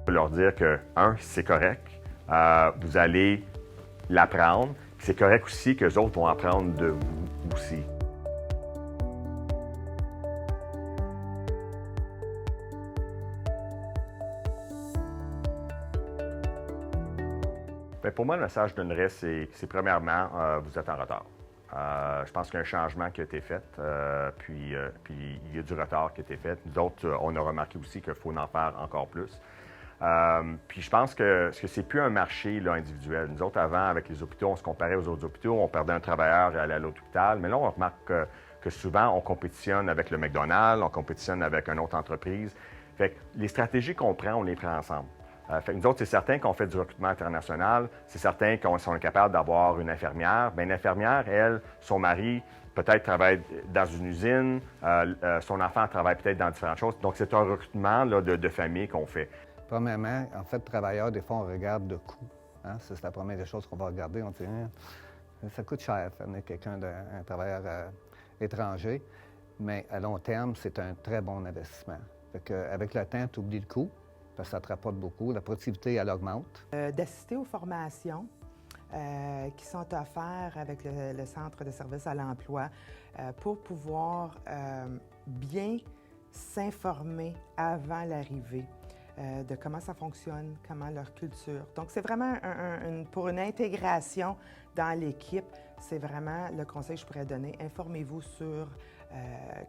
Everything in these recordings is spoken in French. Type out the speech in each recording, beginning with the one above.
Je peux leur dire que, c'est correct, vous allez l'apprendre. C'est correct aussi que les autres vont apprendre de vous aussi. Bien, pour moi, le message que je donnerais, c'est premièrement, vous êtes en retard. Je pense qu'il y a un changement qui a été fait, puis il y a du retard qui a été fait. Nous autres, on a remarqué aussi qu'il faut en faire encore plus. Puis je pense que c'est plus un marché là, individuel. Nous autres, avant, avec les hôpitaux, on se comparait aux autres hôpitaux, on perdait un travailleur et allait à l'autre hôpital. Mais là, on remarque que souvent, on compétitionne avec le McDonald's, on compétitionne avec une autre entreprise. Fait que les stratégies qu'on prend, on les prend ensemble. Fait que nous autres, c'est certain qu'on fait du recrutement international, c'est certain qu'on est capable d'avoir une infirmière. Bien, une infirmière, elle, son mari, peut-être travaille dans une usine, son enfant travaille peut-être dans différentes choses. Donc, c'est un recrutement là, de famille qu'on fait. Premièrement, en fait, travailleur, des fois, on regarde le coût. Hein? C'est la première des choses qu'on va regarder. On dit, ça coûte cher, faire quelqu'un d'un travailleur étranger, mais à long terme, c'est un très bon investissement. Fait qu'avec le temps, tu oublies le coût, parce que ça te rapporte beaucoup. La productivité, elle augmente. D'assister aux formations qui sont offertes avec le Centre de services à l'emploi pour pouvoir bien s'informer avant l'arrivée. De comment ça fonctionne, comment leur culture. Donc, c'est vraiment pour une intégration dans l'équipe, c'est vraiment le conseil que je pourrais donner. Informez-vous sur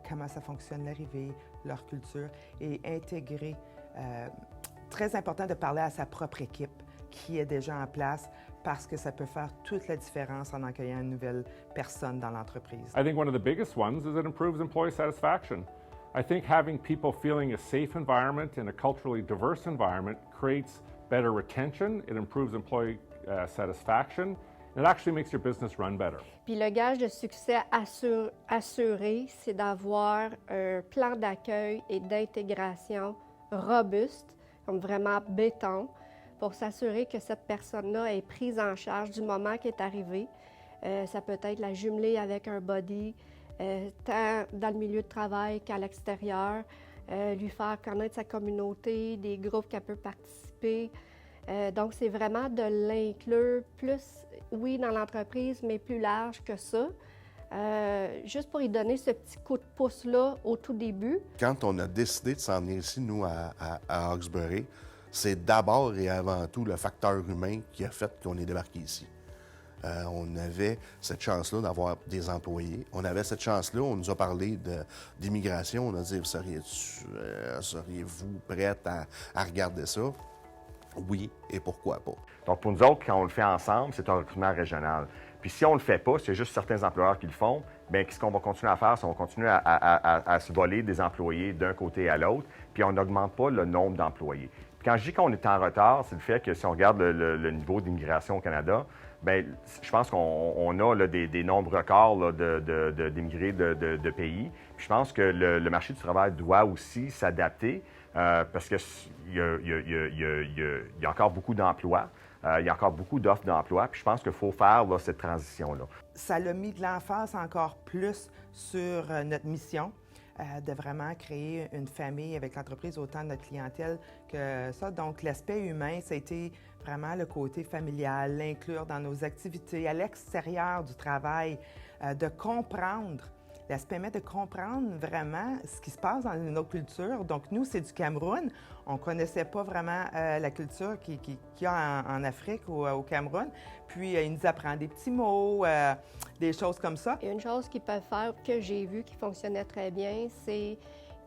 comment ça fonctionne l'arrivée, leur culture et intégrer. Très important de parler à sa propre équipe qui est déjà en place parce que ça peut faire toute la différence en accueillant une nouvelle personne dans l'entreprise. I think one of the biggest ones is it improves employee satisfaction. I think having people feeling a safe environment in a culturally diverse environment creates better retention, it improves employee satisfaction, and it actually makes your business run better. Puis le gage de succès assuré, c'est d'avoir un plan d'accueil et d'intégration robuste, comme vraiment béton, pour s'assurer que cette personne-là est prise en charge du moment qu'elle est arrivée. Ça peut être la jumeler avec un buddy, tant dans le milieu de travail qu'à l'extérieur, lui faire connaître sa communauté, des groupes qu'elle peut participer. Donc, c'est vraiment de l'inclure plus, oui, dans l'entreprise, mais plus large que ça. Juste pour y donner ce petit coup de pouce-là au tout début. Quand on a décidé de s'en venir ici, nous, à Hawkesbury, c'est d'abord et avant tout le facteur humain qui a fait qu'on est débarqué ici. On avait cette chance-là d'avoir des employés. On avait cette chance-là, on nous a parlé d'immigration. On a dit, seriez-vous prête à regarder ça? Oui, et pourquoi pas? Donc, pour nous autres, quand on le fait ensemble, c'est un recrutement régional. Puis si on ne le fait pas, c'est juste certains employeurs qui le font, bien, qu'est-ce qu'on va continuer à faire? C'est qu'on va continuer à se voler des employés d'un côté à l'autre, puis on n'augmente pas le nombre d'employés. Puis quand je dis qu'on est en retard, c'est le fait que si on regarde le niveau d'immigration au Canada, bien, je pense qu'on a là, des nombres records d'immigrés de pays. Puis je pense que le marché du travail doit aussi s'adapter parce qu'il y a encore beaucoup d'emplois. Il y a encore beaucoup d'offres d'emploi, puis je pense qu'il faut faire là, cette transition-là. Ça a mis de l'emphase encore plus sur notre mission de vraiment créer une famille avec l'entreprise, autant de notre clientèle que ça. Donc, l'aspect humain, ça a été vraiment le côté familial, l'inclure dans nos activités, à l'extérieur du travail, de comprendre. L'aspect de comprendre vraiment ce qui se passe dans nos cultures. Donc, nous, c'est du Cameroun. On ne connaissait pas vraiment la culture qu'il y a en Afrique ou au Cameroun. Puis, il nous apprend des petits mots, des choses comme ça. Et une chose qu'ils peuvent faire, que j'ai vu qui fonctionnait très bien, c'est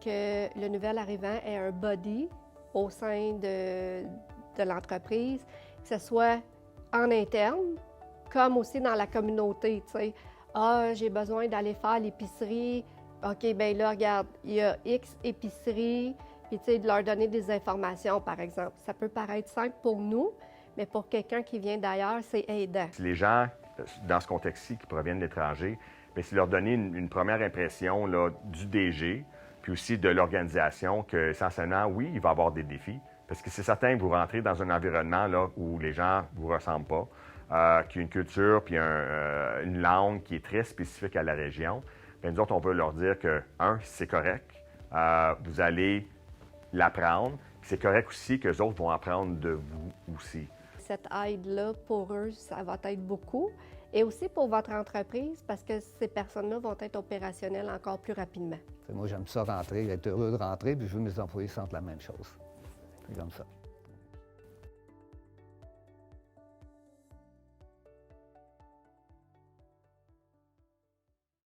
que le nouvel arrivant ait un buddy au sein de l'entreprise, que ce soit en interne, comme aussi dans la communauté, tu sais. Ah, j'ai besoin d'aller faire l'épicerie. OK, bien là, regarde, il y a X épiceries, puis tu sais, de leur donner des informations, par exemple. Ça peut paraître simple pour nous, mais pour quelqu'un qui vient d'ailleurs, c'est aidant. Les gens, dans ce contexte-ci, qui proviennent de l'étranger, bien, c'est leur donner une première impression là, du DG, puis aussi de l'organisation, que essentiellement, oui, il va y avoir des défis, parce que c'est certain que vous rentrez dans un environnement là, où les gens ne vous ressemblent pas. Qui a une culture puis une langue qui est très spécifique à la région, bien, nous autres, on veut leur dire que, c'est correct, vous allez l'apprendre. c'est correct aussi que les autres vont apprendre de vous aussi. Cette aide-là, pour eux, ça va être beaucoup. Et aussi pour votre entreprise, parce que ces personnes-là vont être opérationnelles encore plus rapidement. Moi, j'aime ça rentrer, être heureux de rentrer, puis je veux que mes employés sentent la même chose. C'est comme ça.